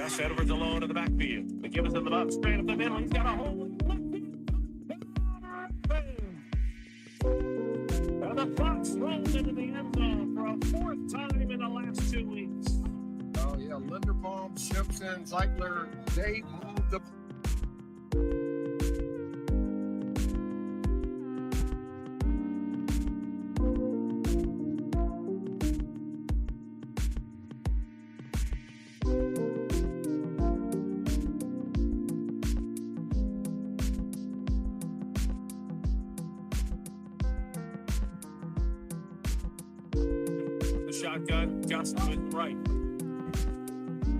Pass Edwards alone in the backfield. The Gibbons in the box, straight up the middle. He's got a hole. And the Fox rolls into the end zone for a fourth time in the last 2 weeks. Oh, yeah. Linderbaum, Simpson, Zeitler, they moved the. Shotgun, Johnson to his right.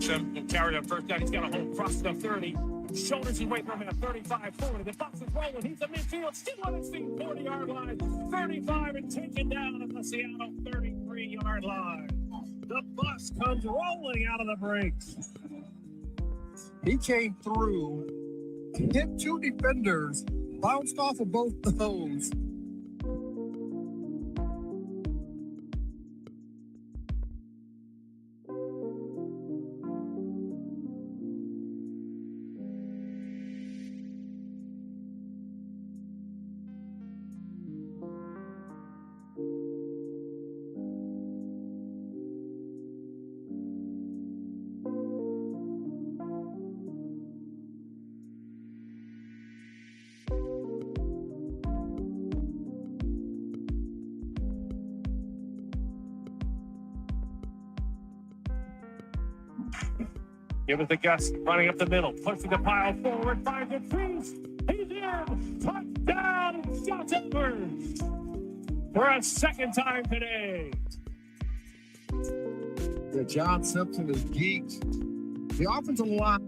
Simpson carried up first down. He's got a hole across the 30. Shoulders his way from him at 35, 40. The Bucs is rolling. He's in midfield, still on his feet, 40-yard line. 35 and taken down at the Seattle 33-yard line. The bus comes rolling out of the brakes. He came through, hit two defenders, bounced off of both those. Give it the Gus, running up the middle, pushing the pile forward, finds a trees. He's in. Touchdown, Josh Edwards. For a second time today. Yeah, John Simpson is geeked. The offensive line.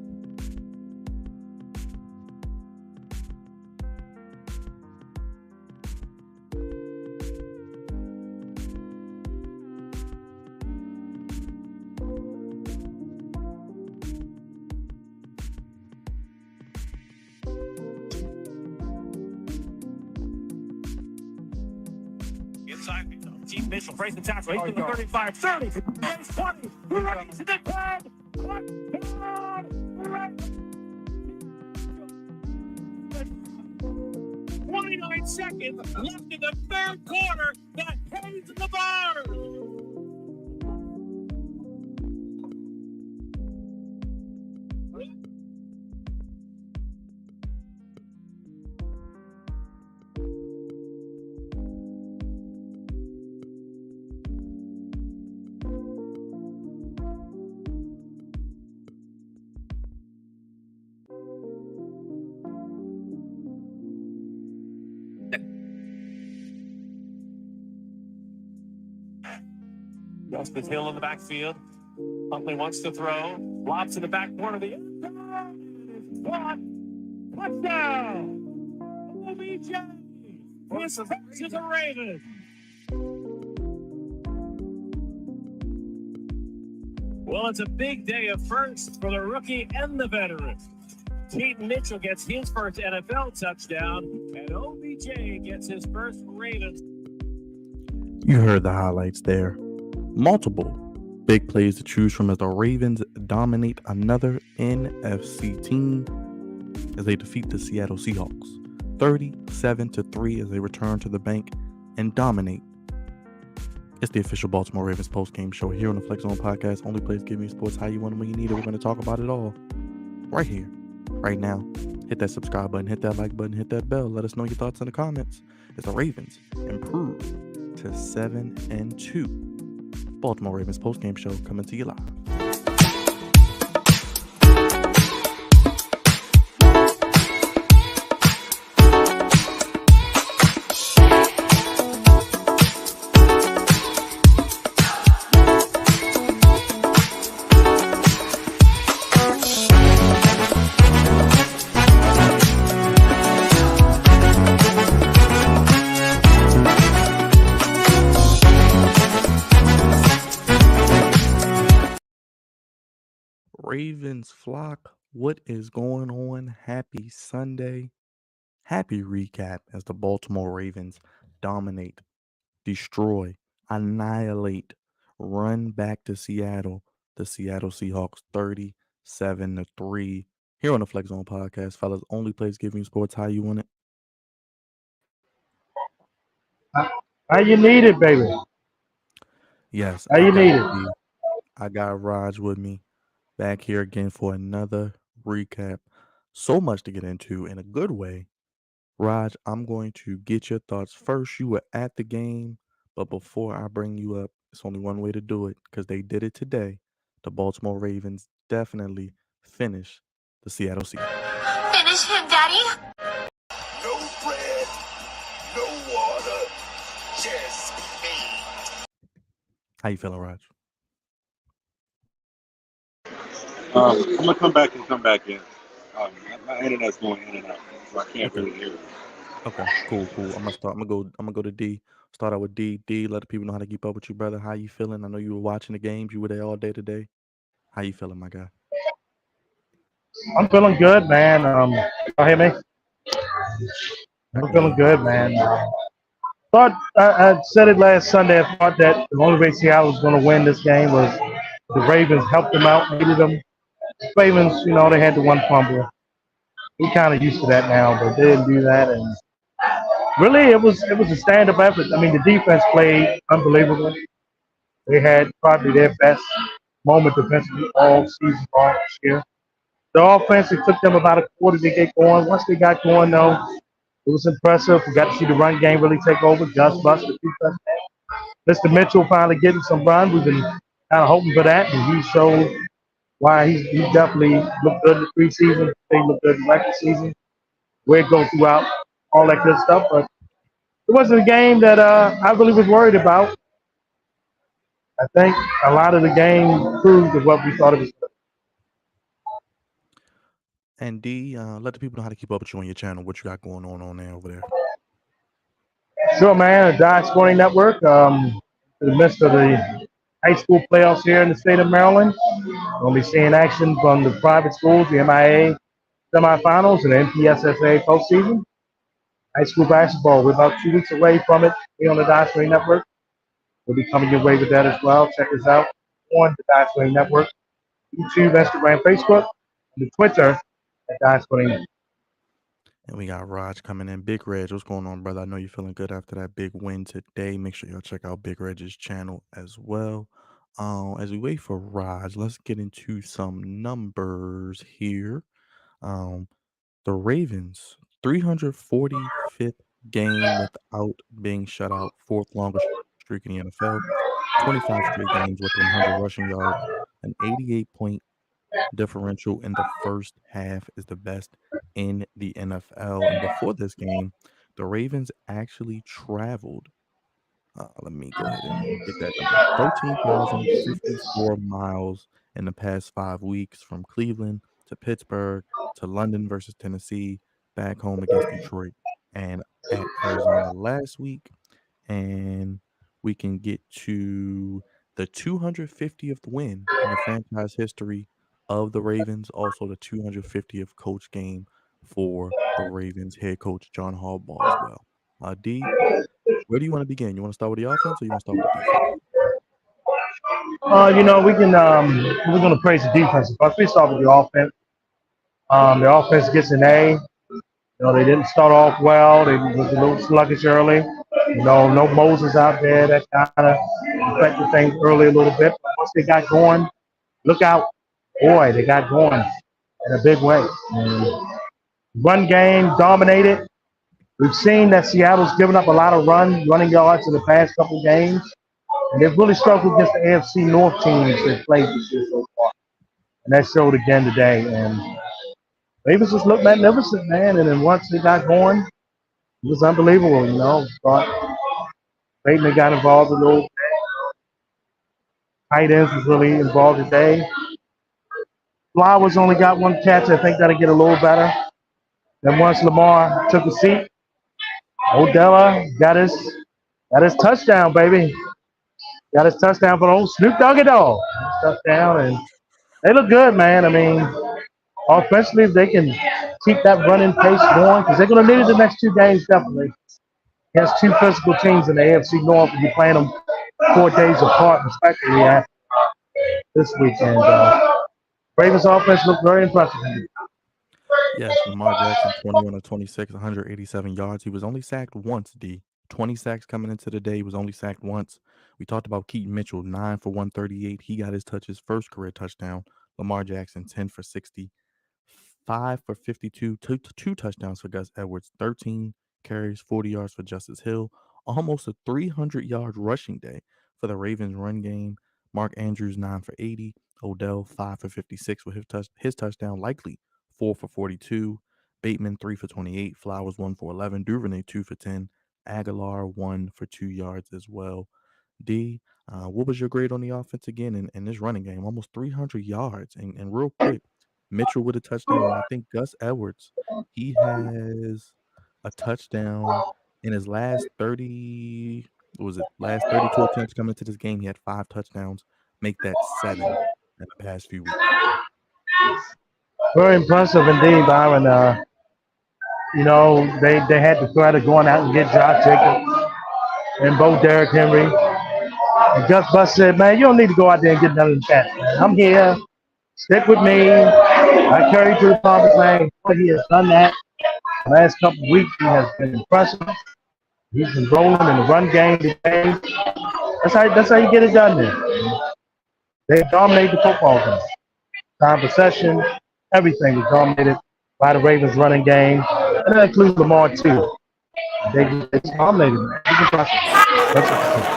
Inside, Team Mitchell breaks the tackle. He's to the 35, 30, 20, right to the 10. Touchdown, right. 29 seconds left in the third quarter. The Hayes the bars. Justin Hill in the backfield. Huntley wants to throw. Lobs in the back corner of the end zone. Caught. Touchdown. OBJ. His first to the Ravens. Well, it's a big day of firsts for the rookie and the veteran. Keaton Mitchell gets his first NFL touchdown, and OBJ gets his first Ravens. You heard the highlights there. Multiple big plays to choose from as the Ravens dominate another NFC team as they defeat the Seattle Seahawks 37-3 as they return to the bank and dominate. It's the official Baltimore Ravens postgame show here on the Flex Zone podcast. Only place giving you sports how you want it when you need it. We're going to talk about it all right here, right now. Hit that subscribe button, hit that like button, hit that bell. Let us know your thoughts in the comments as the Ravens improve to 7-2. Baltimore Ravens postgame show coming to you live. Ravens flock, what is going on? Happy Sunday. Happy recap as the Baltimore Ravens dominate, destroy, annihilate, run back to Seattle, the Seattle Seahawks 7-3 here on the Flex Zone podcast. Fellas, only place giving you sports how you want it. How you need it, baby? Yes, How I you need got it? D. I got Raj with me back here again for another recap. So much to get into in a good way. Raj, I'm going to get your thoughts first. You were at the game, but before I bring you up, it's only one way to do it because they did it today. The Baltimore Ravens definitely finish the Seattle Seahawks. Finish him, Daddy. No bread, no water, just meat. How you feeling, Raj? I'm gonna come back in. My internet's going in and out, so I can't Okay. really hear it. Okay. Cool. I'm gonna go to D. Start out with D. D, let the people know how to keep up with you, brother. How you feeling? I know you were watching the games. You were there all day today. How you feeling, my guy? I'm feeling good, man. You hear me? I'm feeling good, man. Thought I said it last Sunday. I thought that the only way Seattle was going to win this game was the Ravens helped them out, needed them. Ravens, they had the one fumble. We kind of used to that now, but they didn't do that. And really, it was a stand-up effort. I mean, the defense played unbelievable. They had probably their best moment defensively all season long this year. The offense, it took them about a quarter to get going. Once they got going, though, it was impressive. We got to see the run game really take over. Just Buster, 2 touchdowns. Mr. Mitchell finally getting some run. We've been kind of hoping for that, and he showed why he definitely looked good in the preseason. They looked good in the regular season. Where it goes throughout, all that good stuff. But it wasn't a game that I really was worried about. I think a lot of the game proved of what we thought it was. And D, let the people know how to keep up with you on your channel. What you got going on there over there? Sure, man. The Dive Scoring Network. In the midst of the high school playoffs here in the state of Maryland, we'll be seeing action from the private schools, the MIA semifinals, and the MPSSA postseason. High school basketball. We're about 2 weeks away from it here on the Dive Scoring Network. We'll be coming your way with that as well. Check us out on the Dive Scoring Network, YouTube, Instagram, Facebook, and the Twitter at Dive Scoring Network. And we got Raj coming in. Big Reg, what's going on, brother? I know you're feeling good after that big win today. Make sure y'all check out Big Reg's channel as well. As we wait for Raj, let's get into some numbers here. The Ravens, 345th game without being shut out, 4th longest streak in the NFL, 25 straight games with 100 rushing yards, an 88-point differential in the first half is the best in the NFL. And before this game, the Ravens actually traveled. Let me go ahead and get that number. 13,054 miles in the past 5 weeks from Cleveland to Pittsburgh to London versus Tennessee, back home against Detroit, and at Arizona last week. And we can get to the 250th win in the franchise history of the Ravens, also the 250th coach game for the Ravens head coach John Harbaugh as well. D, where do you want to begin? You want to start with the offense or you want to start with the defense? We can we're gonna praise the defense. First, we start with the offense. The offense gets an A. They didn't start off well. They was a little sluggish early. No Moses out there. That kind of affected things early a little bit. But once they got going, look out. Boy, they got going in a big way. And run game dominated. We've seen that Seattle's given up a lot of running yards in the past couple of games. And they've really struggled against the AFC North teams they've played this year so far. And that showed again today. And Ravens just looked magnificent, man. And then once they got going, it was unbelievable, Thought Peyton got involved a little bit. Tight ends was really involved today. Flowers only got 1 catch. I think that'll get a little better. Then once Lamar took a seat, Odella got his touchdown, baby. Got his touchdown for old Snoop Doggy Dogg. Touchdown, and they look good, man. I mean, offensively, if they can keep that running pace going, because they're going to need it the next 2 games, definitely. Against 2 physical teams in the AFC North, and you're playing them 4 days apart, respectively, after this weekend. Ravens offense looked very impressive. Yes, Lamar Jackson, 21 of 26, 187 yards. He was only sacked once, D. 20 sacks coming into the day. He was only sacked once. We talked about Keaton Mitchell, 9 for 138. He got his first career touchdown. Lamar Jackson, 10 for 60, 5 for 52, two touchdowns for Gus Edwards, 13 carries, 40 yards for Justice Hill. Almost a 300-yard rushing day for the Ravens run game. Mark Andrews, 9 for 80. Odell, 5 for 56 with his touchdown, likely 4 for 42. Bateman, 3 for 28. Flowers, 1 for 11. Duvernay, 2 for 10. Aguilar, 1 for 2 yards as well. D, what was your grade on the offense again in this running game? Almost 300 yards. And real quick, Mitchell with a touchdown. And I think Gus Edwards, he has a touchdown in his last 30, what was it? Last 32 attempts coming into this game. He had 5 touchdowns. Make that 7 in the past few weeks. Very impressive indeed, Byron. They had to try to go on out and get Josh Jacobs and both Derrick Henry. And Gus Bus said, man, you don't need to go out there and get none of that, man. I'm here. Stick with me. I carry you to the promised land. He has done that. The last couple of weeks, he has been impressive. He's been rolling in the run game today. That's how you get it done there. They dominate the football game. Time possession, everything is dominated by the Ravens running game. And that includes Lamar, too. They dominated, man. It's impressive.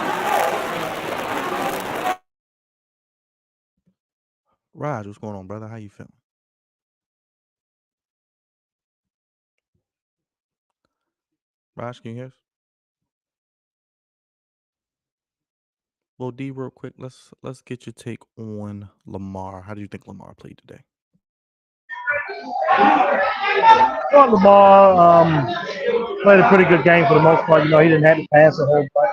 Raj, what's going on, brother? How you feeling? Raj, can you hear us? Well, D, real quick, let's get your take on Lamar. How do you think Lamar played today? Well, Lamar played a pretty good game for the most part. He didn't have to pass a whole bunch.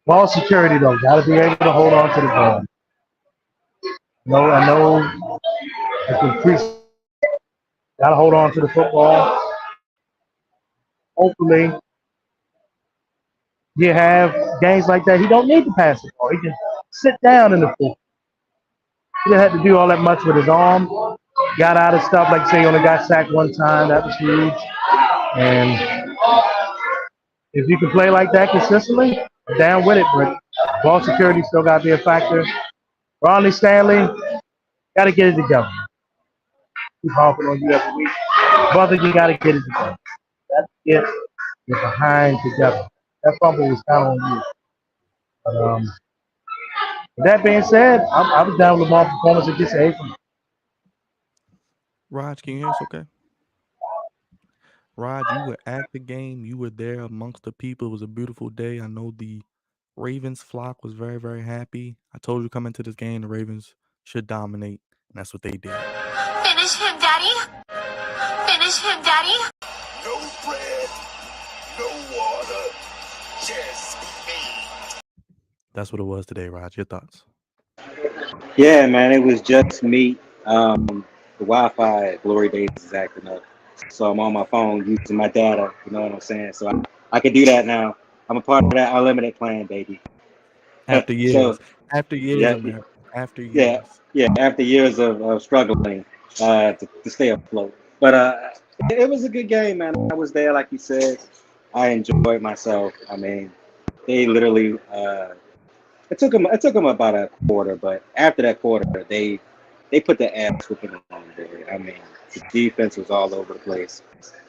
Ball security, though, got to be able to hold on to the ball. I know it's increased. Got to hold on to the football. Hopefully, you have games like that. He don't need to pass the ball. He can sit down in the field. He didn't have to do all that much with his arm. Got out of stuff, like say he only got sacked one time. That was huge. And if you can play like that consistently, I'm down with it. But ball security still got to be a factor. Ronnie Stanley, got to get it together. Keep harping on you every week. Brother, you got to get it together. That's get your behind together. That fumble was kind of on you. But, with that being said, I was down with Lamar's performance against A from Raj, can you hear us okay? Raj, you were at the game. You were there amongst the people. It was a beautiful day. I know the Ravens flock was very, very happy. I told you coming into this game, the Ravens should dominate, and that's what they did. Finish him, Daddy. Finish him, Daddy. No bread, no water, just me. That's what it was today, Raj. Your thoughts? Yeah, man, it was just me. The Wi-Fi at Glory Days is acting up, so I'm on my phone using my data. You know what I'm saying? So I can do that now. I'm a part of that unlimited plan, baby. After years, So, after years, yeah, man. After years. yeah. After years of struggling to stay afloat, but it was a good game, man. I was there, like you said. I enjoyed myself. I mean, they literally. It took them about a quarter, but after that quarter, they put the ass whooping on there. I mean, the defense was all over the place.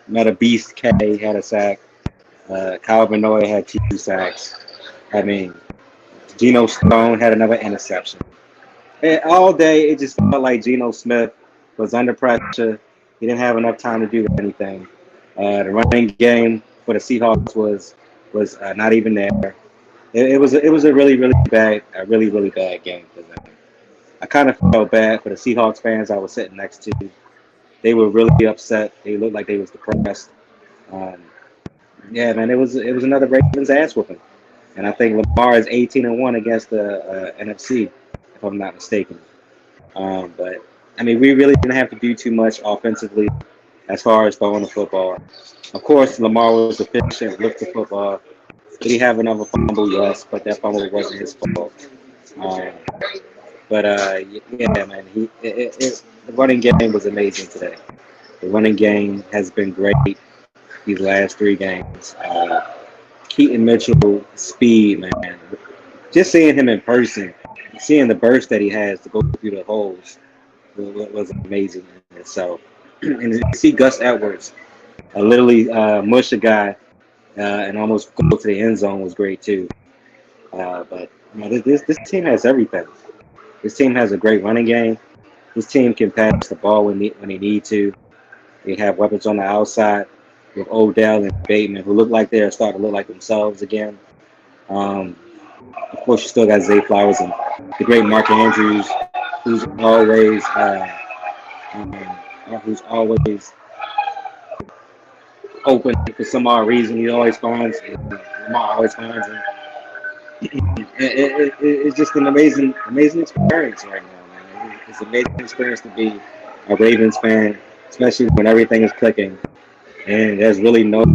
Another beast, K had a sack. Kyle Benoit had 2 sacks. I mean, Geno Stone had another interception. And all day, it just felt like Geno Smith was under pressure. He didn't have enough time to do anything. The running game for the Seahawks was not even there. It was a really bad game for them. I kind of felt bad for the Seahawks fans I was sitting next to. They were really upset. They looked like they was depressed. Yeah, man, it was another Ravens ass whooping, and I think Lamar is 18-1 against the NFC, if I'm not mistaken. But I mean, we really didn't have to do too much offensively as far as throwing the football. Of course, Lamar was efficient with the football. Did he have another fumble? Yes, but that fumble wasn't his fault. But yeah, man, the running game was amazing today. The running game has been great these last 3 games. Keaton Mitchell, speed, man. Just seeing him in person, seeing the burst that he has to go through the holes was amazing in itself. And to see Gus Edwards literally mush a guy and almost go to the end zone was great too. But this team has everything. This team has a great running game. This team can pass the ball when they need to. They have weapons on the outside with Odell and Bateman, who look like they're starting to look like themselves again. Of course, you still got Zay Flowers and the great Mark Andrews, who's always open for some odd reason. He always finds, Lamar always finds him. It's just an amazing experience right now, man. It's an amazing experience to be a Ravens fan, especially when everything is clicking and there's really no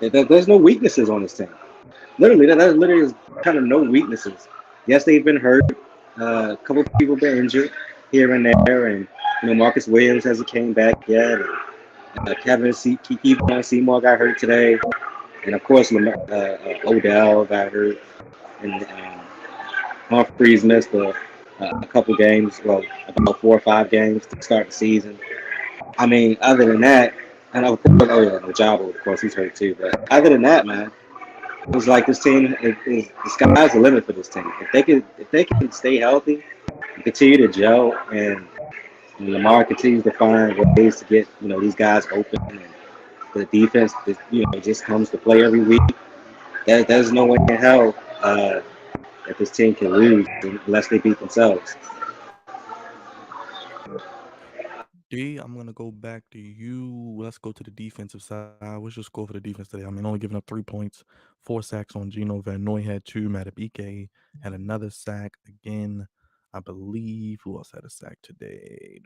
there's no weaknesses on this team. Literally, that literally is kind of no weaknesses. Yes, they've been hurt. A couple of people been injured here and there, and Marcus Williams hasn't came back yet. And, Kevin Seymour got hurt today, and of course Odell got hurt, and Humphreys missed a couple games, about 4 or 5 games to start the season. I mean, other than that, and of course, Ojabo, of course, he's hurt too. But other than that, man, it was like this team is the sky's the limit for this team. If they can stay healthy, continue to gel, and Lamar continues to find ways to get these guys open, and the defense just comes to play every week. There's no way in hell that this team can lose unless they beat themselves. D, I'm gonna go back to you. Let's go to the defensive side. What's your score for the defense today? I mean, only giving up 3 points, 4 sacks on Gino. Van Noy had 2. Madubuike had another sack again. I believe who else had a sack today?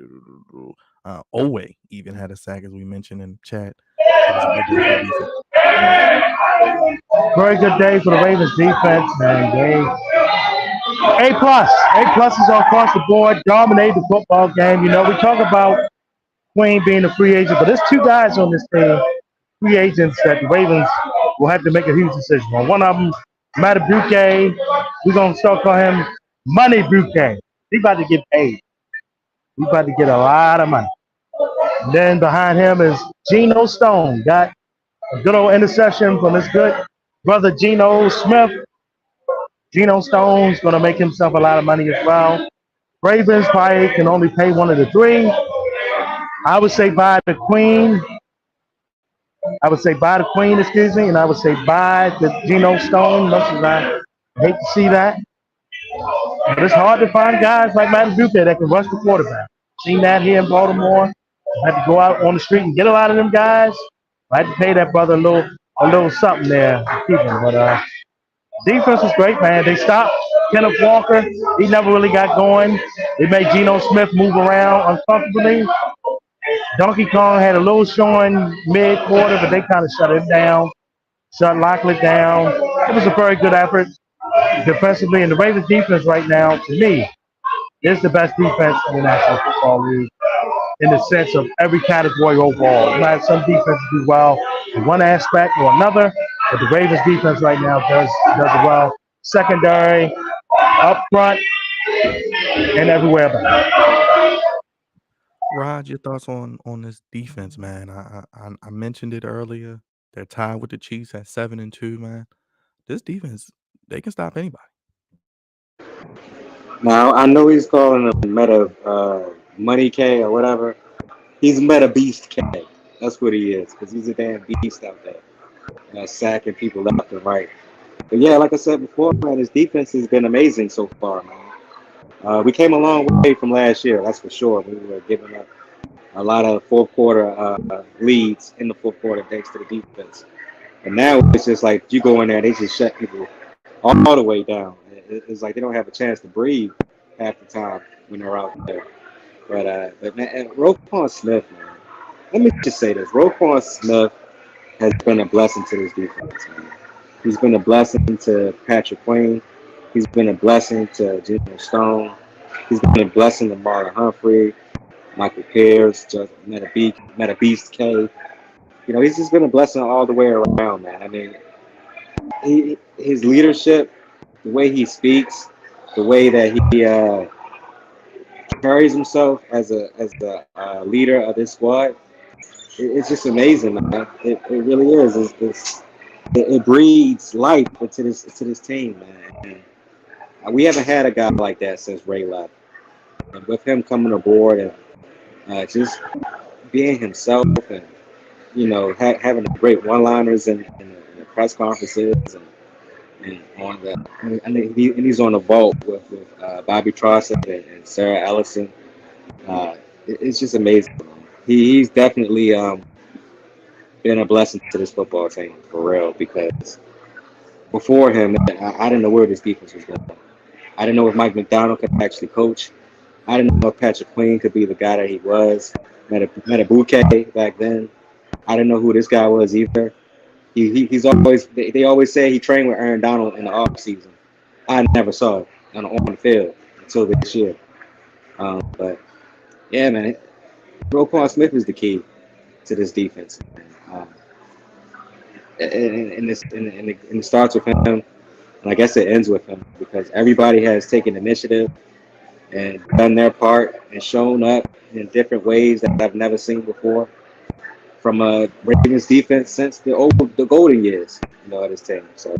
Owe even had a sack, as we mentioned in chat. It was a good day for the defense. Very good day for the Ravens defense, man. A+ is across the board, dominate the football game. We talk about Queen being a free agent, but there's 2 guys on this team, free agents, that the Ravens will have to make a huge decision on. One of them, Madubuike, we're going to start calling him Money Buque. He's about to get paid. He's about to get a lot of money. And then behind him is Geno Stone. Got a good old interception from his good brother Geno Smith. Geno Stone's going to make himself a lot of money as well. Ravens probably can only pay one of the 3. I would say buy the Queen. And I would say buy the Geno Stone. Much as I hate to see that. But it's hard to find guys like Madubuike that can rush the quarterback. Seen that here in Baltimore. I had to go out on the street and get a lot of them guys. I had to pay that brother a little something there to keep him. But defense was great, man. They stopped Kenneth Walker. He never really got going. They made Geno Smith move around uncomfortably. Donkey Kong had a little showing mid-quarter, but they kind of shut him down, shut Lockett down. It was a very good effort defensively. And the Ravens defense right now, to me, is the best defense in the National Football League in the sense of every category overall. You might have some defenses do well in one aspect or another, but the Ravens defense right now does it well. Secondary, up front, and everywhere about. Rod, your thoughts on this defense, man? I mentioned it earlier. They're tied with the Chiefs at 7-2, man. This defense, they can stop anybody. Now I know he's calling him Meta Money K or whatever. He's Meta Beast K. That's what he is, because he's a damn beast out there, sacking people left and right. But yeah, like I said before, man, his defense has been amazing so far, man. We came a long way from last year, that's for sure. We were giving up a lot of fourth quarter leads in the fourth quarter thanks to the defense. And now it's just like you go in there, they just shut people all the way down. It's like they don't have a chance to breathe half the time when they're out there. But man, and Roquan Smith, man, let me just say this: Roquan Smith has been a blessing to this defense, man. He's been a blessing to Patrick Queen. He's been a blessing to Geno Stone. He's been a blessing to Marlon Humphrey, Michael Pierce, just Meta Beast K. You know, he's just been a blessing all the way around, man. I mean, his leadership, the way he speaks, the way that he carries himself as a leader of this squad, it's just amazing, man. It really is. It breathes life into this team, man. And we haven't had a guy like that since Ray left. And with him coming aboard and just being himself, and having the great one-liners in the press conferences and on the and he's on the vault with Bobby Trossett and Sarah Ellison. It's just amazing. He's definitely been a blessing to this football team for real, because before him, I didn't know where this defense was going. I didn't know if Mike McDonald could actually coach. I didn't know if Patrick Queen could be the guy that he was. Metabuke back then. I didn't know who this guy was either. He's always. They always say he trained with Aaron Donald in the off season. I never saw it on the field until this year. But yeah, man, Roquan Smith is the key to this defense. And it starts with him, and I guess it ends with him, because everybody has taken initiative and done their part and shown up in different ways that I've never seen before from a Ravens defense since the golden years, of this team. So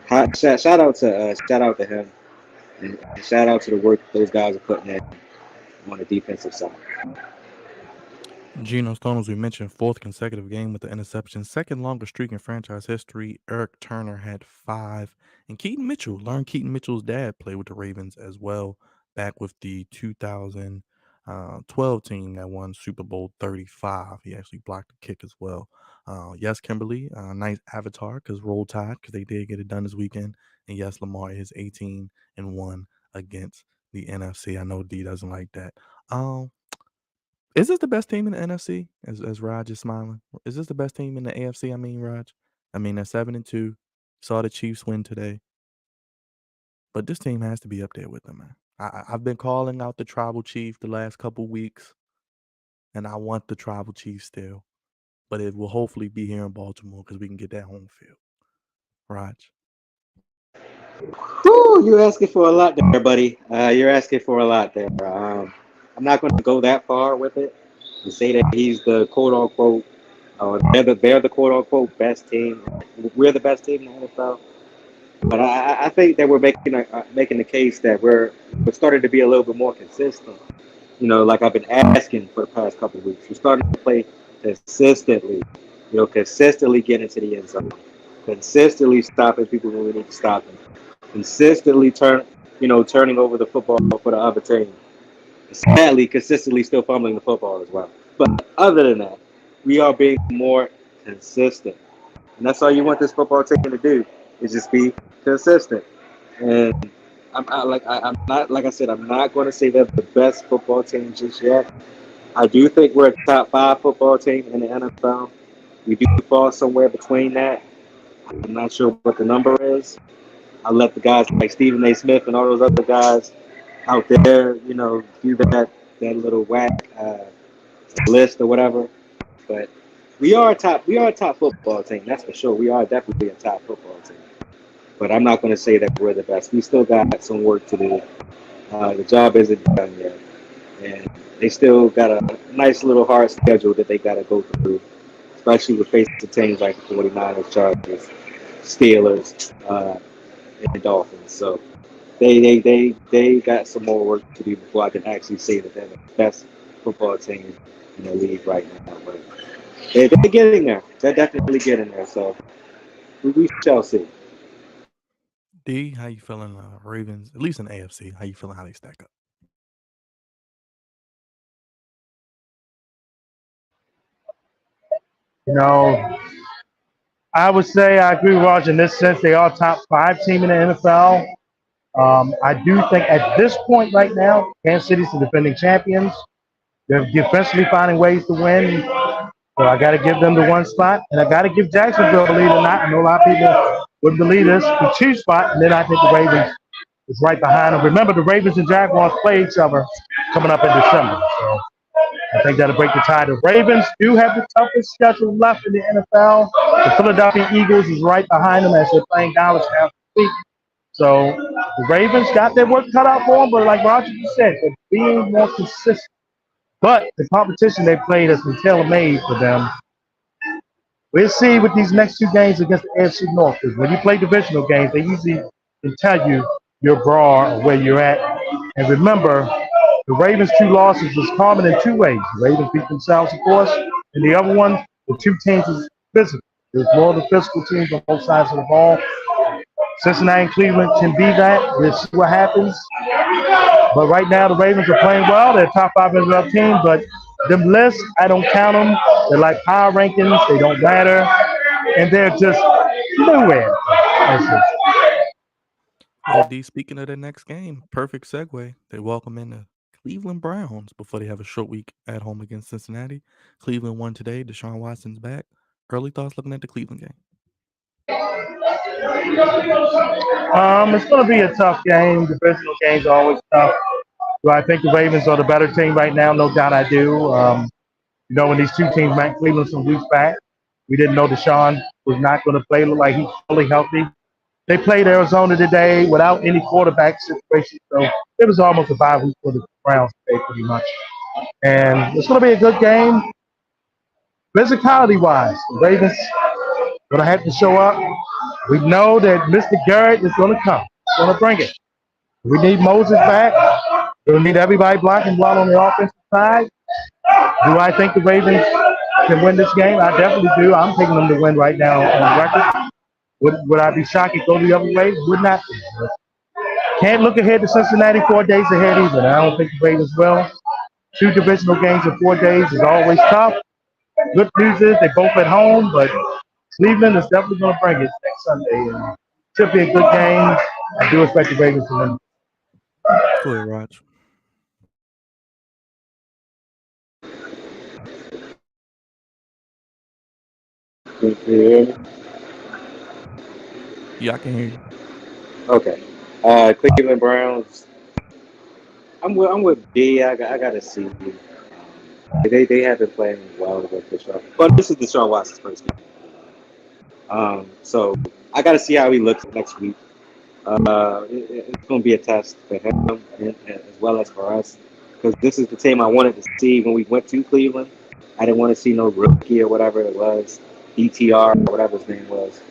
shout out to him, and shout out to the work those guys are putting in on the defensive side. Geno Stone, as we mentioned, 4th consecutive game with the interception, 2nd longest streak in franchise history. Eric Turner had 5. And Keaton Mitchell's dad played with the Ravens as well, back with the 2012 team that won Super Bowl 35. He actually blocked the kick as well. Yes, Kimberly, nice avatar, because Roll Tide, because they did get it done this weekend. And yes, Lamar is 18-1 against the NFC. I know D doesn't like that. Is this the best team in the NFC? As Raj is smiling, is this the best team in the AFC? I mean, Raj, they're 7-2. Saw the Chiefs win today, but this team has to be up there with them, man. I've been calling out the tribal chief the last couple weeks, and I want the tribal chief still, but it will hopefully be here in Baltimore because we can get that home field. Raj. Whew, you're asking for a lot there, buddy. You're asking for a lot there. I'm not going to go that far with it and say that he's the quote unquote, they're the quote unquote best team. We're the best team in the NFL. But I think that we're making the case that we're starting to be a little bit more consistent. Like I've been asking for the past couple of weeks. We're starting to play consistently. Consistently get into the end zone. Consistently stopping people when we need to stop them. Consistently turning over the football for the other team. Sadly, consistently still fumbling the football as well. But other than that, we are being more consistent. And that's all you want this football team to do, is just be consistent. And I'm not going to say they're the best football team just yet. I do think we're a top 5 football team in the NFL. We do fall somewhere between that. I'm not sure what the number is. I'll let the guys like Stephen A. Smith and all those other guys out there, do that little whack list or whatever. But we are a top football team, that's for sure. We are definitely a top football team. But I'm not going to say that we're the best. We still got some work to do. The job isn't done yet, and they still got a nice little hard schedule that they got to go through, especially with facing teams like the 49ers, Chargers, Steelers, and the Dolphins. So they got some more work to do before I can actually say that they're the best football team in the league right now. But they're getting there. They're definitely getting there. So we shall see. D, how you feeling? Ravens, at least in AFC, how you feeling? How they stack up? I would say I agree with Roger in this sense. They are top 5 team in the NFL. I do think at this point right now, Kansas City's the defending champions. They're defensively finding ways to win. So I got to give them the one spot, and I got to give Jacksonville, believe it or not. I know a lot of people wouldn't believe this, the two spot, and then I think the Ravens is right behind them. Remember, the Ravens and Jaguars play each other coming up in December. So I think that'll break the tie. The Ravens do have the toughest schedule left in the NFL. The Philadelphia Eagles is right behind them as they're playing Dallas now this week. So the Ravens got their work cut out for them, but like Roger just said, they're being more consistent. But the competition they played has been tailor-made for them. We'll see with these next two games against the AFC North, because when you play divisional games, they usually can tell you your bar or where you're at. And remember, the Ravens' two losses was common in two ways. The Ravens beat themselves, of course, and the other one, the two teams was physical. There's more of the physical teams on both sides of the ball. Cincinnati and Cleveland can be that. We'll see what happens. But right now, the Ravens are playing well. They're a top 5 NFL team, but them lists, I don't count them. They're like power rankings. They don't matter. And they're just nowhere. Well, D, speaking of the next game, perfect segue. They welcome in the Cleveland Browns before they have a short week at home against Cincinnati. Cleveland won today. Deshaun Watson's back. Early thoughts looking at the Cleveland game. It's going to be a tough game. Divisional games are always tough. Do I think the Ravens are the better team right now? No doubt I do. When these two teams met Cleveland some weeks back, we didn't know Deshaun was not going to play. Looked like he's fully healthy. They played Arizona today without any quarterback situation, so it was almost a bye week for the Browns today, pretty much. And it's going to be a good game. Physicality-wise, the Ravens going to have to show up. We know that Mr. Garrett is going to come. He's going to bring it. We need Moses back. We need everybody blocking well on the offensive side. Do I think the Ravens can win this game? I definitely do. I'm taking them to win right now on record. Would I be shocked if go the other way? Would not be. Can't look ahead to Cincinnati 4 days ahead either. I don't think the Ravens will. 2 divisional games in 4 days is always tough. Good news is they both at home, but Cleveland is definitely going to bring it next Sunday. And should be a good game. I do expect the Ravens to win. Go ahead, Raj. Can you hear me? Yeah, I can hear you. Okay. Cleveland Browns. I'm with B. I got to see. They have been playing well with Deshaun. But this is Deshaun Watson's first game. So I got to see how he looks next week. It's going to be a test for him as well as for us, because this is the team I wanted to see when we went to Cleveland. I didn't want to see no rookie or whatever it was, DTR or whatever his name was.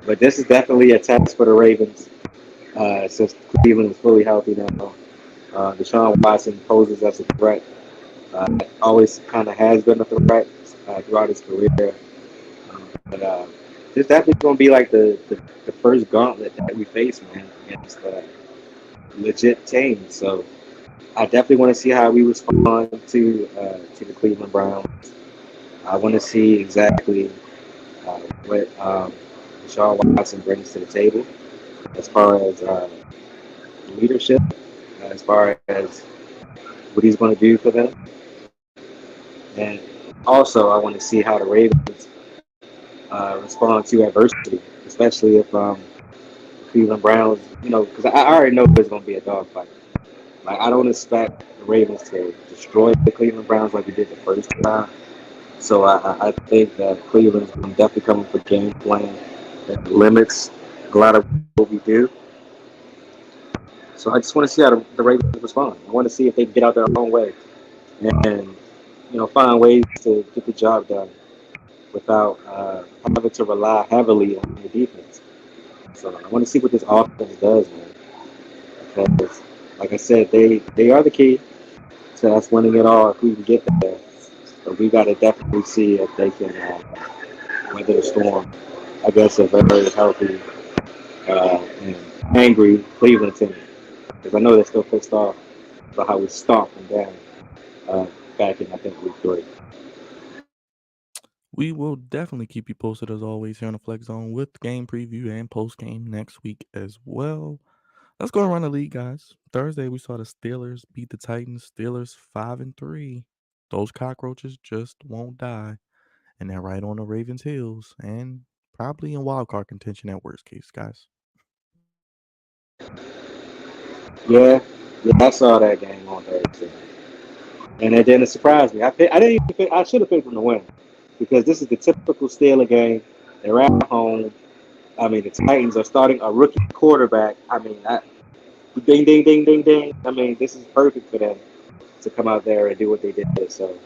But this is definitely a test for the Ravens, since Cleveland is fully healthy now. Deshaun Watson poses as a threat. Always kind of has been a threat throughout his career. But it's definitely going to be like the first gauntlet that we face, man, against legit teams. So I definitely want to see how we respond to the Cleveland Browns. I want to see exactly what Deshaun Watson brings to the table as far as leadership, as far as what he's going to do for them. And also, I want to see how the Ravens respond to adversity, especially if Cleveland Browns, because I already know there's going to be a dogfight. Like, I don't expect the Ravens to destroy the Cleveland Browns like we did the first time. So I think that Cleveland's definitely coming for game plan that limits a lot of what we do. So I just want to see how the Ravens respond. I want to see if they can get out their own way and find ways to get the job done without having to rely heavily on the defense. So I want to see what this offense does, man. Because, like I said, they are the key to us winning it all if we can get there. But we got to definitely see if they can weather the storm against a very healthy and angry Cleveland team. Because I know they're still pissed off about how we stomped them down back in, I think, week 3. We will definitely keep you posted as always here on the Flex Zone with game preview and post game next week as well. Let's go around the league, guys. Thursday we saw the Steelers beat the Titans. Steelers 5-3. Those cockroaches just won't die. and they're right on the Ravens' heels, and probably in wild card contention at worst case, guys. Yeah, I saw that game on Thursday, and it didn't surprise me. I didn't even pick, I should have picked them to win because this is the typical Steeler game. They're at home. I mean, the Titans are starting a rookie quarterback. I mean, ding, ding, ding, ding, ding. I mean, this is perfect for them to come out there and do what they did. So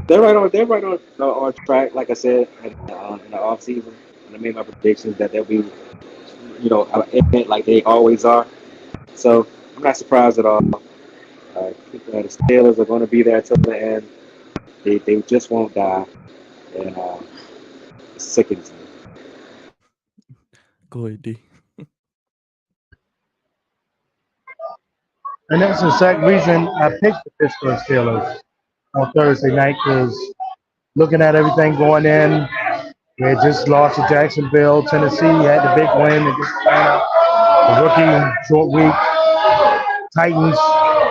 they're on track. Like I said in the off season, and I made my predictions that they'll be, like they always are. So I'm not surprised at all. The Steelers are going to be there till the end. They just won't die, and it sickens me. Go ahead, D. And that's the exact reason I picked the Pittsburgh Steelers on Thursday night, because looking at everything going in, they had just lost to Jacksonville. Tennessee had the big win against Atlanta. The rookie short week. Titans,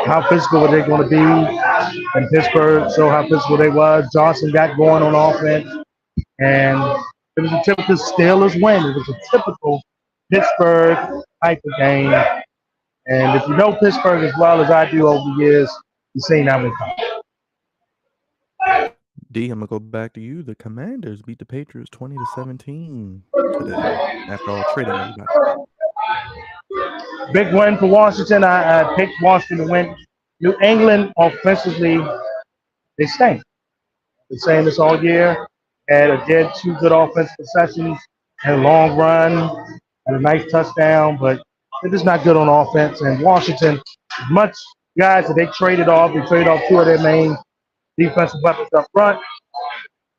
how physical were they going to be? And Pittsburgh showed how physical they was. Johnson got going on offense. And it was a typical Steelers win. It was a typical Pittsburgh type of game. And if you know Pittsburgh as well as I do over the years, you've seen that one come. D, I'm gonna go back to you. The Commanders beat the Patriots 20-17 today after all trading everybody. Big win for Washington. I picked Washington to win. New England offensively, they stink. Been saying this all year. Had again 2 good offensive possessions, had a long run, had a nice touchdown, but they're just not good on offense. And Washington, much guys that they traded off 2 of their main defensive weapons up front.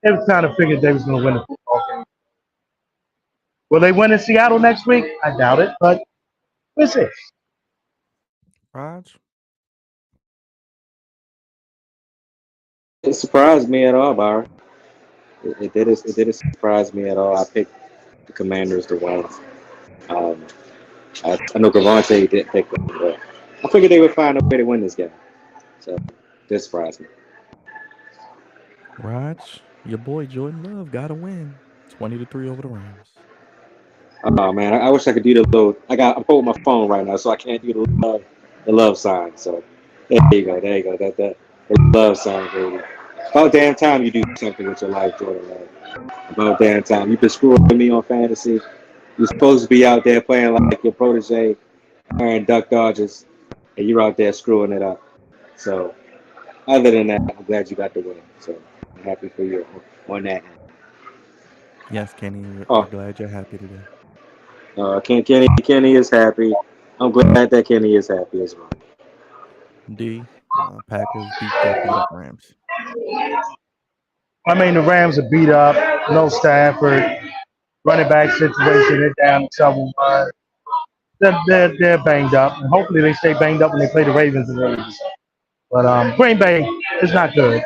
They kind of figured they was going to win the football game. Will they win in Seattle next week? I doubt it, but we'll see. Raj? It surprised me at all, Byron. It didn't surprise me at all. I picked the Commanders to win. I know Gavante didn't pick them, but I figured they would find a way to win this game. So, this surprised me. Raj, your boy Jordan Love got a win. 20-3 over the Rams. Oh man, I wish I could do the little. I'm holding my phone right now, so I can't do the love sign. So there you go. That love sign, baby. About damn time you do something with your life, Jordan Love. About damn time. You've been screwing with me on fantasy. You're supposed to be out there playing like your protege, wearing duck dodgers, and you're out there screwing it up. So other than that, I'm glad you got the win. So I'm happy for you on that. Yes, Kenny, we're glad you're happy today. Kenny is happy. I'm glad that Kenny is happy as well. D, Packers beat the Rams. I mean, the Rams are beat up. No Stafford. Running back situation, they're down in trouble. They're banged up. And hopefully they stay banged up when they play the Ravens in the early. But Green Bay is not good.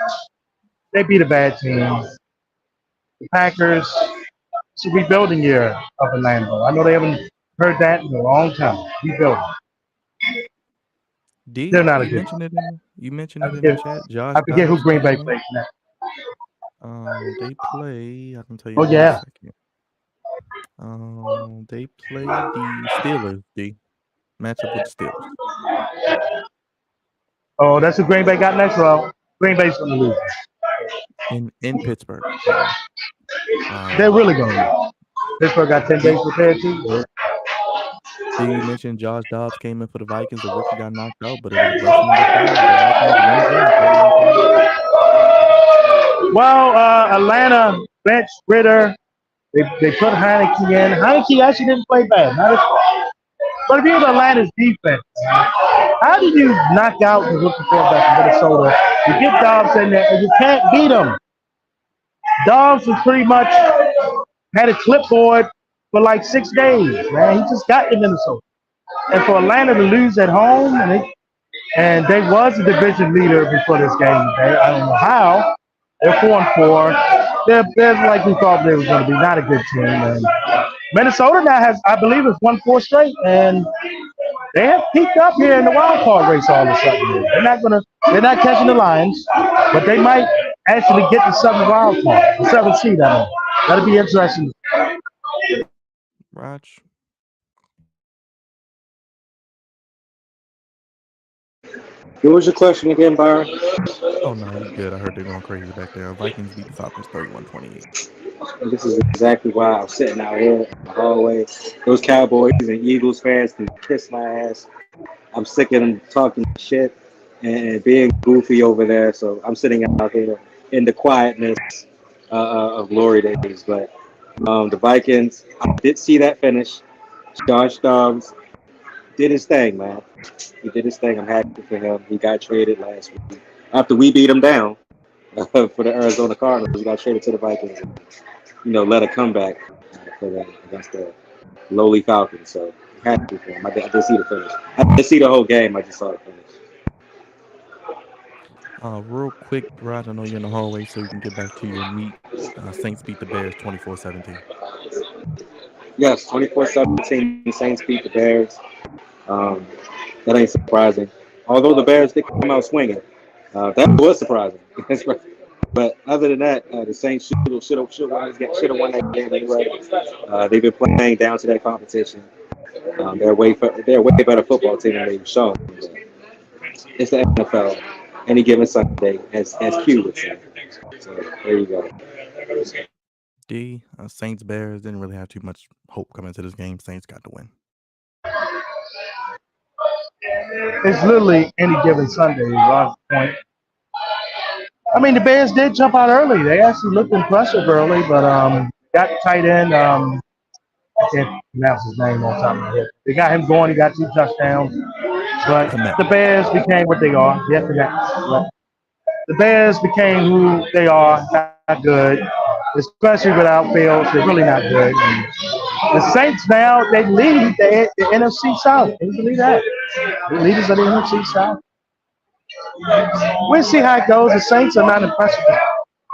They beat a bad team. The Packers, it's a rebuilding year up in Lambeau. I know they haven't heard that in a long time. Rebuilding. D, they're not a good team. You mentioned it in the chat. Josh, I forget who Green Bay plays now. They play. I can tell you. Oh yeah. They play the Steelers. D, matchup with the Steelers. Oh, that's who Green Bay got next. Well, Green Bay's going to lose. In Pittsburgh. They're really going to lose. Pittsburgh got 10 days prepared too. You mentioned Josh Dobbs came in for the Vikings. The rookie got knocked out, but it was rushing Well, Atlanta bench Ritter. They put Heineke in. Heineke actually didn't play bad. Not as bad. But if you look at Atlanta's defense, how did you knock out the rookie quarterback from Minnesota? You get Dobbs in there, and you can't beat him. Dobbs was pretty much had a clipboard for like 6 days, man. He just got to Minnesota. And for Atlanta to lose at home, and they was a division leader before this game today. I don't know how. They're 4-4. They're like we thought they were going to be. Not a good team. And Minnesota now has, I believe, it's won 4 straight, and they have peaked up here in the wild card race all of a sudden. They're not catching the Lions, but they might actually get the 7th wild card, the 7th seed. I mean, that'll be interesting. Raj. What was your question again, Byron? Oh no, you good. I heard they're going crazy back there. Vikings beat the Falcons 31-28. And this is exactly why I'm sitting out here in the hallway. Those Cowboys and Eagles fans can kiss my ass. I'm sick of them talking shit and being goofy over there. So I'm sitting out here in the quietness of glory days. But the Vikings, I did see that finish. Josh Dobbs did his thing, man. He did his thing. I'm happy for him. He got traded last week after we beat him down for the Arizona Cardinals. He got traded to the Vikings and, led a comeback for them against the lowly Falcons. So happy for him. I did see the finish. I didn't see the whole game. I just saw the finish. Real quick, Raj, I know you're in the hallway, so you can get back to your meet. Saints beat the Bears 24-17. Yes, 24-17. The Saints beat the Bears. That ain't surprising. Although the Bears did come out swinging. That was surprising. But other than that, the Saints should have won that game anyway. They've been playing down to that competition. They're a way better football team than they've shown. It's the NFL. Any given Sunday, as Q would say. So there you go. Saints Bears didn't really have too much hope coming into this game. Saints got the win. It's literally any given Sunday. Rob's point. I mean, the Bears did jump out early. They actually looked impressive early, but got tight end. I can't pronounce his name on top of my head. They got him going. He got 2 touchdowns. But the Bears became what they are. Yeah, the Bears became who they are. Not good, especially without Fields. They're really not good. And the Saints now, they lead the NFC South. Can you believe that? The leaders of the NFC South. We'll see how it goes. The Saints are not impressive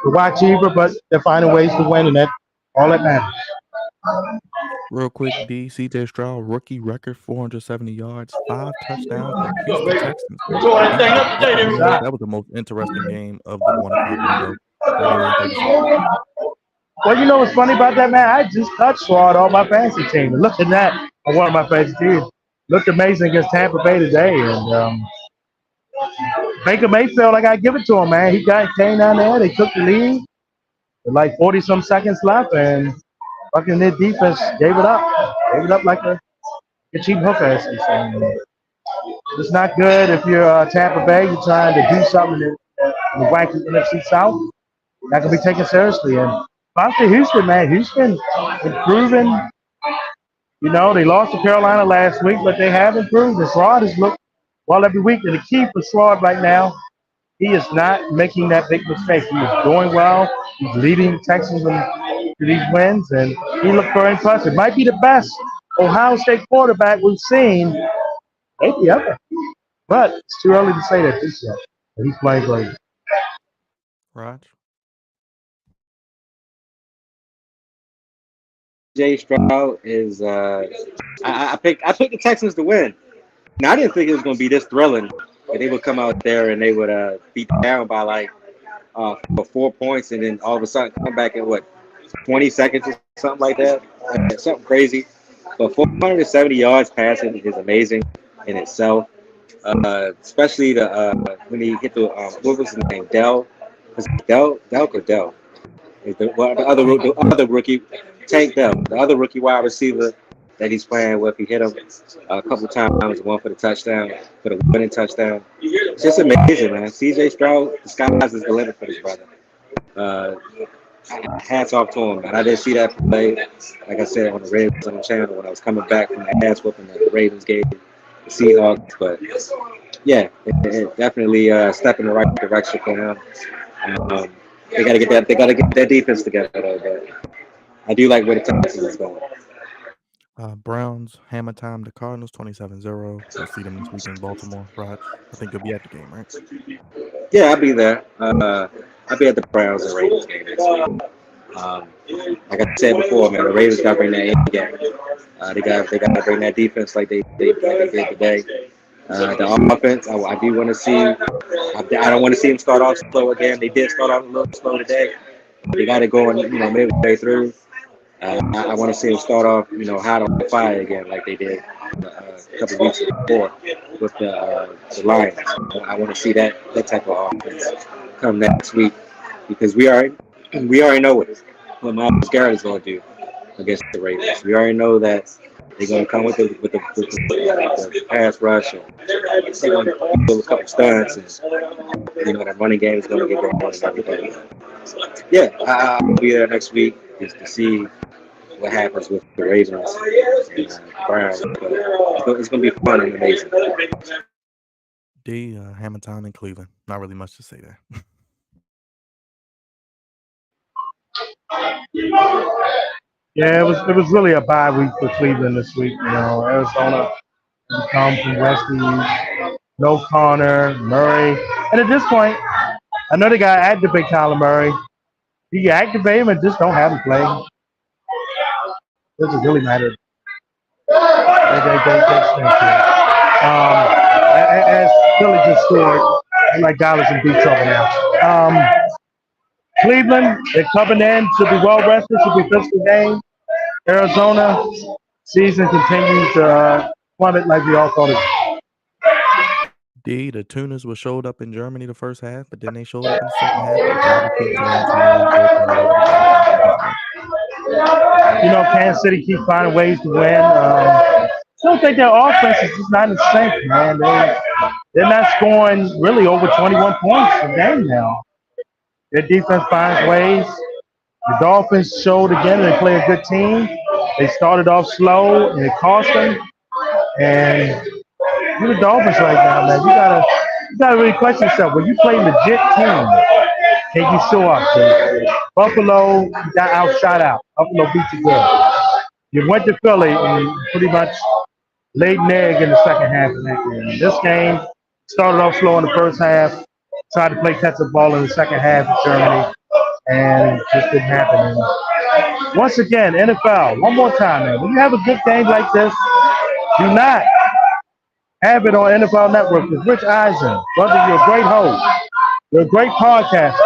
to watch either, but they're finding ways to win, and that's all that matters. Real quick, CJ Stroud, rookie record, 470 yards, 5 touchdowns. The Houston Texans. That was the most interesting game of the 1 o'clock window. Well, you know what's funny about that, man? I just touched Stroud on my fantasy team. And look at that on one of my fantasy teams. Looked amazing against Tampa Bay today. And Baker Mayfield, I got to give it to him, man. He came down there. They took the lead with like 40-some seconds left, and fucking their defense gave it up. Gave it up like a cheap hooker, as they say. It's not good if you're Tampa Bay. You're trying to do something in the wacky NFC South. Not going to be taken seriously. And back to Houston, man. Houston improving. They lost to Carolina last week, but they have improved. And Slard has looked well every week. And the key for Slard right now, he is not making that big mistake. He is doing well. He's leading the Texans to these wins, and he looked very impressive. Might be the best Ohio State quarterback we've seen, maybe ever. But it's too early to say that this year. He's playing great. Raj? Jay Stroud is I picked the Texans to win. Now I didn't think it was going to be this thrilling. That they would come out there and they would beat down by like 4 points, and then all of a sudden come back in 20 seconds or something like that. Something crazy. But 470 yards passing is amazing in itself. Especially when he hit the what was his name? Dell? Was it Dell or Dell? The other rookie, Tank Dell, the other rookie wide receiver that he's playing with. He hit him a couple times, one for the touchdown, for the winning touchdown. It's just amazing, man. CJ Stroud, the skies is the limit for this brother. Hats off to him, man. I didn't see that play, like I said, on the Ravens on the channel when I was coming back from the ass whooping that the Ravens gave the Seahawks. But yeah, it definitely a step in the right direction for him. They gotta get that defense together though. But I do like where the Texans is going. Browns, hammer time, the Cardinals, 27-0. You'll see them this week in Baltimore. Raj, I think you'll be at the game, right? Yeah, I'll be there. I'll be at the Browns and Ravens game this week. Like I said before, man, the Ravens got to bring that in game. They got to bring that defense like they did today. The offense, I do want to see. I don't want to see them start off slow again. They did start off a little slow today. They got it going, midway through. I want to see them start off, hot on fire again, like they did a couple weeks before with the Lions. I want to see that type of offense come next week because we already know what Miles Garrett is going to do against the Ravens. We already know that they're going to come with the pass rush and they're going to do a couple stunts and that running game is going to get going and everything. Yeah, I'll be there next week just to see what happens with the Ravens and Browns. But it's going to be fun and amazing. Hamilton and Cleveland. Not really much to say there. Yeah, it was really a bye week for Cleveland this week. Arizona come from West East, no Connor, Murray. And at this point, I know they got to activate Kyler Murray. You can activate him and just don't have him play. Doesn't really matter. As Philly just scored, I'm like Dallas in deep trouble now. Cleveland, they're coming in, should be well rested, should be physical game. Arizona, season continues to plummet like we all thought it would. The Tunas were showed up in Germany the first half, but then they showed up in the second half. Kansas City keep finding ways to win. I don't think their offense is just not in sync, man. They're not scoring really over 21 points a game now. Their defense finds ways. The Dolphins showed again they play a good team. They started off slow and it cost them. And you're the Dolphins right now, man. You gotta really question yourself. When you play legit team, can you show up? Man? Buffalo got outshot out. Buffalo beat you good. You went to Philly and pretty much laid an egg in the second half of that game. This game started off slow in the first half, tried to play catch-up ball in the second half of Germany, and it just didn't happen. And once again, NFL, one more time, man. When you have a good game like this, do not have it on NFL Network with Rich Eisen. Brother, you're a great host. You're a great podcaster.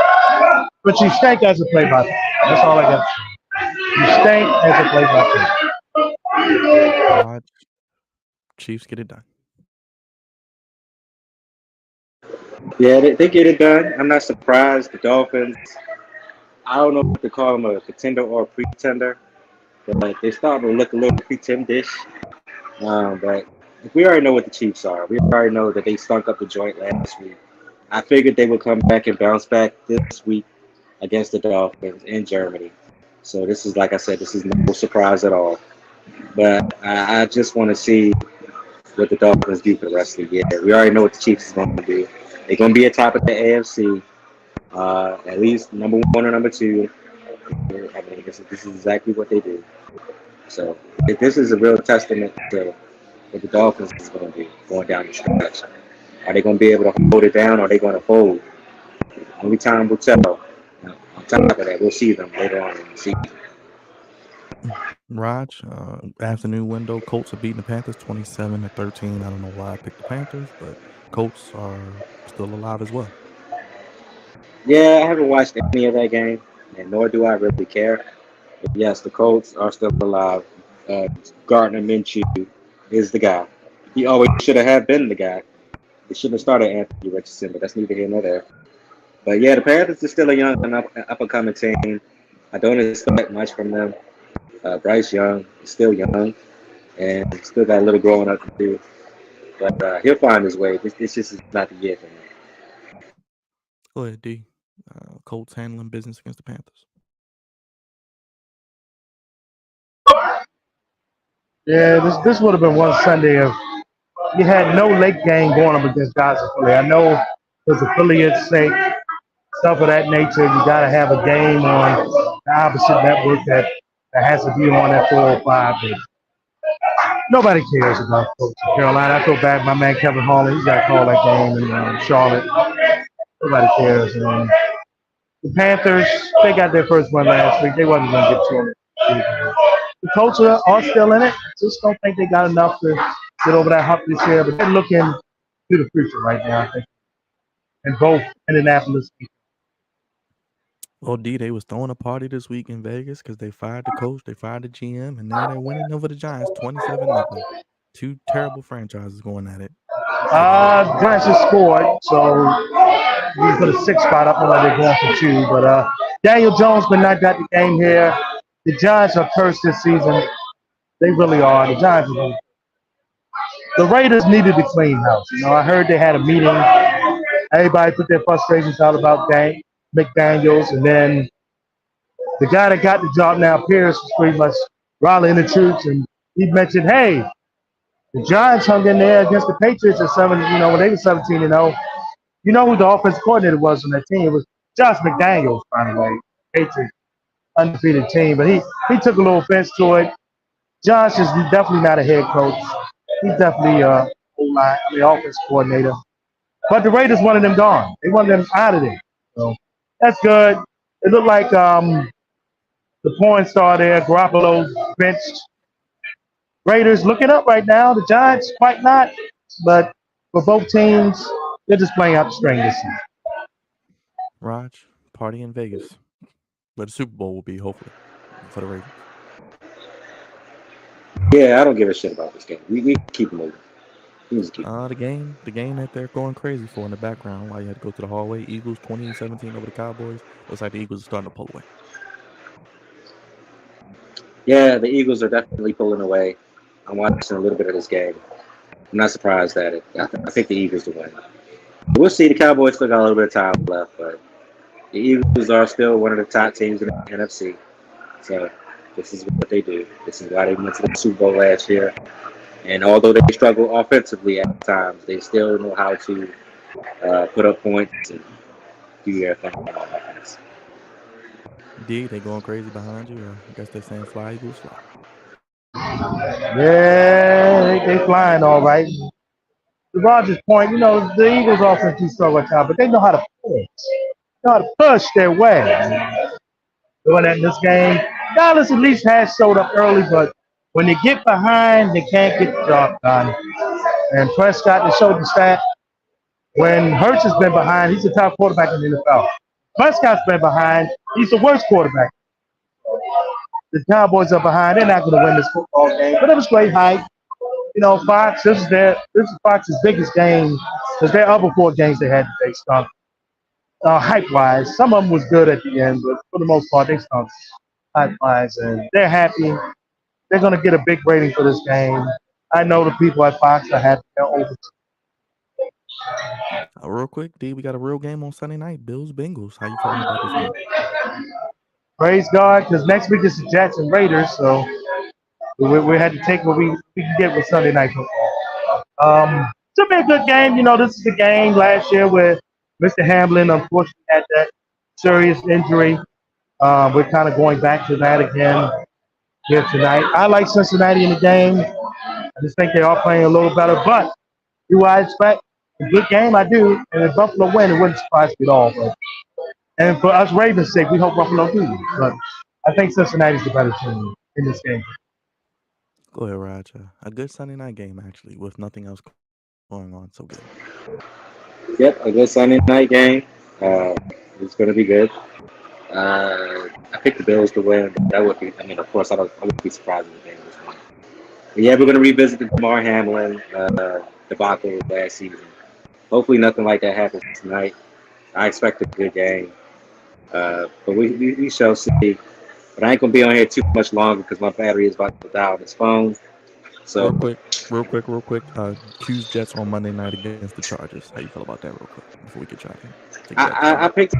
But you stink as a play-by-play. That's all I got to say. You stink as a play-by-play. Chiefs get it done. Yeah, they get it done. I'm not surprised. The Dolphins, I don't know if to call them a contender or a pretender, but they're starting to look a little pretend-ish. But we already know what the Chiefs are. We already know that they stunk up the joint last week. I figured they would come back and bounce back this week against the Dolphins in Germany. So this is, like I said, this is no surprise at all. But I just want to see what the Dolphins do for the rest of the year. We already know what the Chiefs is going to do. They're going to be atop of the AFC, at least number 1 or number 2. I mean, this is exactly what they do. So this is a real testament to what the Dolphins is going to do going down the stretch. Are they going to be able to hold it down, or are they going to fold? Only time will tell. On top of that, we'll see them later on in the season. Raj, afternoon window, Colts are beating the Panthers 27-13. I don't know why I picked the Panthers, but Colts are still alive as well. Yeah, I haven't watched any of that game, and nor do I really care. But yes, the Colts are still alive. Gardner Minshew is the guy. He always should have been the guy. They shouldn't have started Anthony Richardson, but that's neither here nor there. But yeah, the Panthers are still a young and up-and-coming team. I don't expect much from them. Bryce Young is still young and still got a little growing up to do. But he'll find his way. This just is not the year for him. Go ahead, D. Colts handling business against the Panthers. Yeah, this would have been one Sunday if you had no late game going up against guys in Philly. I know because affiliates' sake, stuff of that nature, you got to have a game on the opposite network that has to be on at 4 or 5. Nobody cares about Coach Carolina. I feel bad. My man Kevin Hawley, he got called that game in Charlotte. Nobody cares. The Panthers, they got their first one last week. They wasn't going to get 200. The Colts are still in it. Just don't think they got enough to get over that hump this year. But they're looking to the future right now, I think. And both Indianapolis. Well, D, they was throwing a party this week in Vegas because they fired the coach, they fired the GM, and now they're winning over the Giants 27-0. Two terrible franchises going at it. Giants just scored, so we put a 6 spot up on they're going for 2. But Daniel Jones been not got the game here. The Giants are cursed this season. They really are. The Giants are. The Raiders needed to clean house. I heard they had a meeting. Everybody put their frustrations out about McDaniels, and then the guy that got the job now, Pierce, was pretty much rallying the troops, and he mentioned, hey, the Giants hung in there against the Patriots at 7, when they were 17-0. You know who the offensive coordinator was on that team? It was Josh McDaniels, by the way. Patriots undefeated team, but he took a little offense to it. Josh is definitely not a head coach. He's definitely offensive coordinator. But the Raiders wanted them gone. They wanted them out of there. So that's good. It looked like the porn star there, Garoppolo's benched. Raiders looking up right now. The Giants quite not. But for both teams, they're just playing out the string this season. Raj, party in Vegas. Where the Super Bowl will be, hopefully, for the Ravens. Yeah, I don't give a shit about this game. We keep moving. The game that they're going crazy for in the background while you had to go to the hallway. Eagles 20-17 over the Cowboys. Looks like the Eagles are starting to pull away. Yeah, the Eagles are definitely pulling away. I'm watching a little bit of this game. I'm not surprised at it. I think the Eagles will win. We'll see. The Cowboys still got a little bit of time left, but the Eagles are still one of the top teams in the NFC. So this is what they do. This is why they went to the Super Bowl last year. And although they struggle offensively at times, they still know how to put up points and do their thing on offense. D, they going crazy behind you? Or I guess they're saying fly, Eagles, fly. Yeah, they flying all right. To Roger's point, the Eagles offense do struggle at times, but they know how to push. They know how to push their way. Doing that in this game. Dallas at least has showed up early, but when they get behind, they can't get the job done. And Prescott, they showed the stat. When Hurts has been behind, he's the top quarterback in the NFL. Prescott's been behind, he's the worst quarterback. The Cowboys are behind, they're not going to win this football game. But it was great hype. Fox, this is Fox's biggest game because their other 4 games they had, they stunk. Hype-wise, some of them was good at the end, but for the most part, they stunk hype-wise. And they're happy. They're going to get a big rating for this game. I know the people at Fox are happy. They're over. Real quick, D, we got a real game on Sunday night. Bills-Bengals. How you feeling about this game? Praise God, because next week is the Jets and Raiders, so we had to take what we can get with Sunday night football. Should be a good game. This is the game last year where Mr. Hamlin unfortunately had that serious injury. We're kind of going back to that again here tonight. I like Cincinnati in the game. I just think they are playing a little better. But do I expect a good game? I do. And if Buffalo win, it wouldn't surprise me at all. And for us Ravens' sake, we hope Buffalo do. But I think Cincinnati's the better team in this game. Go ahead, Raj. A good Sunday night game, actually, with nothing else going on. So good. Yep, a good Sunday night game. It's going to be good. I picked the Bills to win. But that would be, of course, I wouldn't be surprised if the game was won. But yeah, we're going to revisit the Damar Hamlin debacle last season. Hopefully nothing like that happens tonight. I expect a good game. But we shall see. But I ain't going to be on here too much longer because my battery is about to die on this phone. So real quick. Q's Jets on Monday night against the Chargers. How you feel about that, real quick, before we get you out here? I picked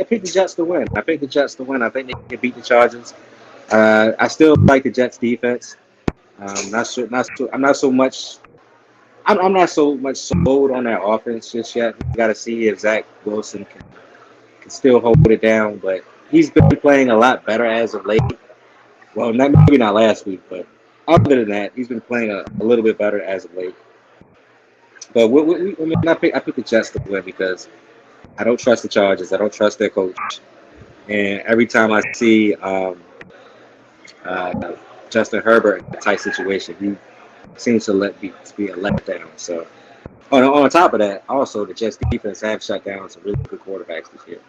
the Jets to win. I think they can beat the Chargers. I still like the Jets defense. I'm not so much sold on their offense just yet. We got to see if Zach Wilson can still hold it down, but he's been playing a lot better as of late. Well, maybe not last week, but other than that, he's been playing a little bit better as of late. But I picked the Jets to win because I don't trust the Chargers. I don't trust their coach. And every time I see Justin Herbert in a tight situation, he seems to be a letdown. So On top of that, also the Jets defense have shut down some really good quarterbacks this year.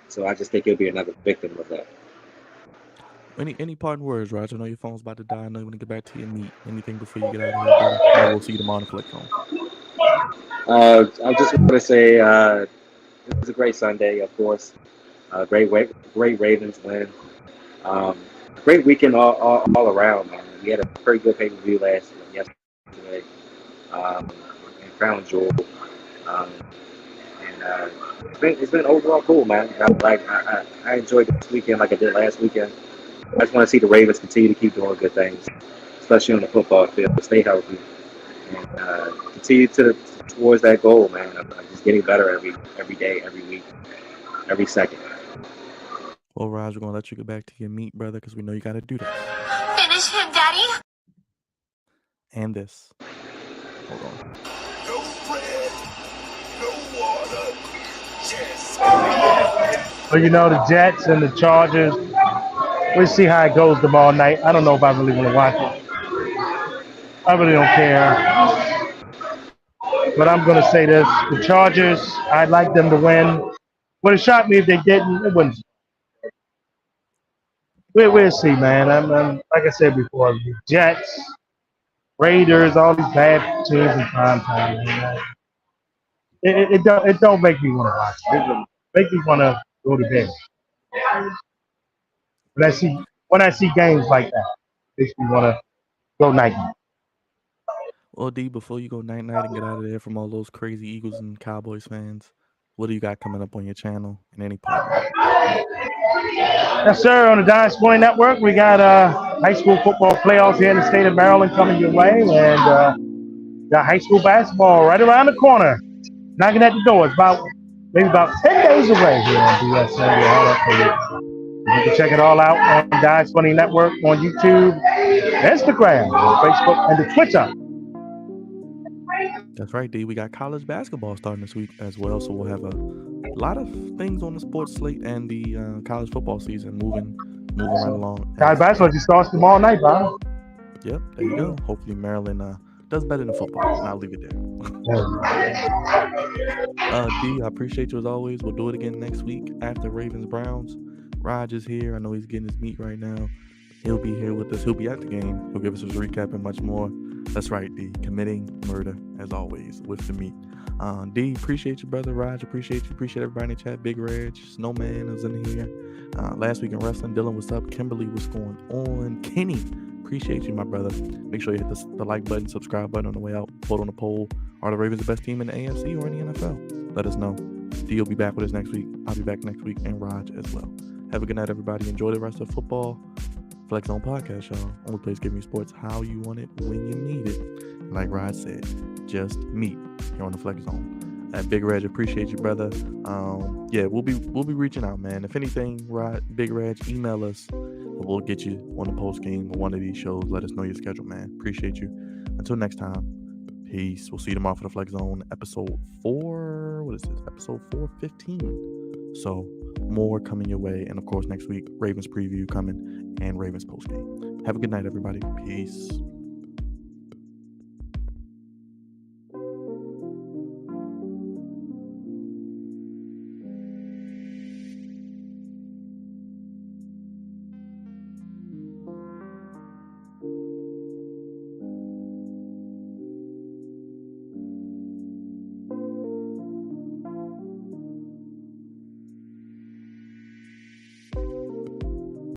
So I just think he'll be another victim of that. Any parting words, Raj? I know your phone's about to die. I know you want to get back to your meet. Anything before you get out of here, brother? I know we'll see you tomorrow on the Flex Zone. I just want to say it was a great Sunday, of course. Great Ravens win. Great weekend all around, man. We had a pretty good pay-per-view yesterday. And Crown Jewel. Um, and it's been overall cool, man. I enjoyed this weekend like I did last weekend. I just want to see the Ravens continue to keep doing good things, especially on the football field. Stay healthy and continue towards that goal, man. I'm just getting better every day, every week, every second. Well, Raj, we're gonna let you get back to your meet, brother, because we know you got to do this Finish him, Daddy. and this. Hold on. No bread, no water, just But you know, the Jets and the Chargers, we'll see how it goes tomorrow night. I don't know if I really want to watch it. I really don't care. But I'm going to say this. The Chargers, I'd like them to win. Would have shocked me if they didn't. It wouldn't. We'll see, man. I'm like I said before, the Jets, Raiders, all these bad teams in prime time. Man. It don't make me want to watch it. It make me want to go to bed. When I see games like that, it makes me want to go night night. Well, D, before you go night night and get out of there from all those crazy Eagles and Cowboys fans, what do you got coming up on your channel and any partners? Yes, sir. On the Dime Sporting Network, we got high school football playoffs here in the state of Maryland coming your way, and got high school basketball right around the corner, knocking at the door. It's maybe about 10 days away here on DSN. You can check it all out on the Dime Sporting Network on YouTube, Instagram, Facebook, and the Twitter. That's right, D. We got college basketball starting this week as well, so we'll have a lot of things on the sports slate and the college football season moving right along. College basketball just starts tomorrow night, Bob. Yep, there you go. Hopefully Maryland does better than football, and I'll leave it there. D, I appreciate you as always. We'll do it again next week after Ravens Browns. Raj is here. I know he's getting his meat right now. He'll be here with us. He'll be at the game. He'll give us his recap and much more. That's right, D. Committing murder, as always, with the meat. D, appreciate you, brother. Raj, appreciate you. Appreciate everybody in the chat. Big Reg, Snowman is in here. Last week in wrestling, Dylan, what's up? Kimberly, what's going on? Kenny, appreciate you, my brother. Make sure you hit the like button, subscribe button on the way out. Vote on the poll. Are the Ravens the best team in the AFC or in the NFL? Let us know. D will be back with us next week. I'll be back next week, and Raj as well. Have a good night, everybody. Enjoy the rest of football. Flex Zone Podcast, y'all. Only place giving you sports how you want it, when you need it. And like Rod said, just meet here on the Flex Zone. Big Reg, appreciate you, brother. Yeah, we'll be reaching out, man. If anything, Big Reg, email us. We'll get you on the post game or one of these shows. Let us know your schedule, man. Appreciate you. Until next time, peace. We'll see you tomorrow for the Flex Zone episode 4. What is this? Episode 415. So more coming your way, and of course next week Ravens preview coming and Ravens post game. Have a good night, everybody. Peace.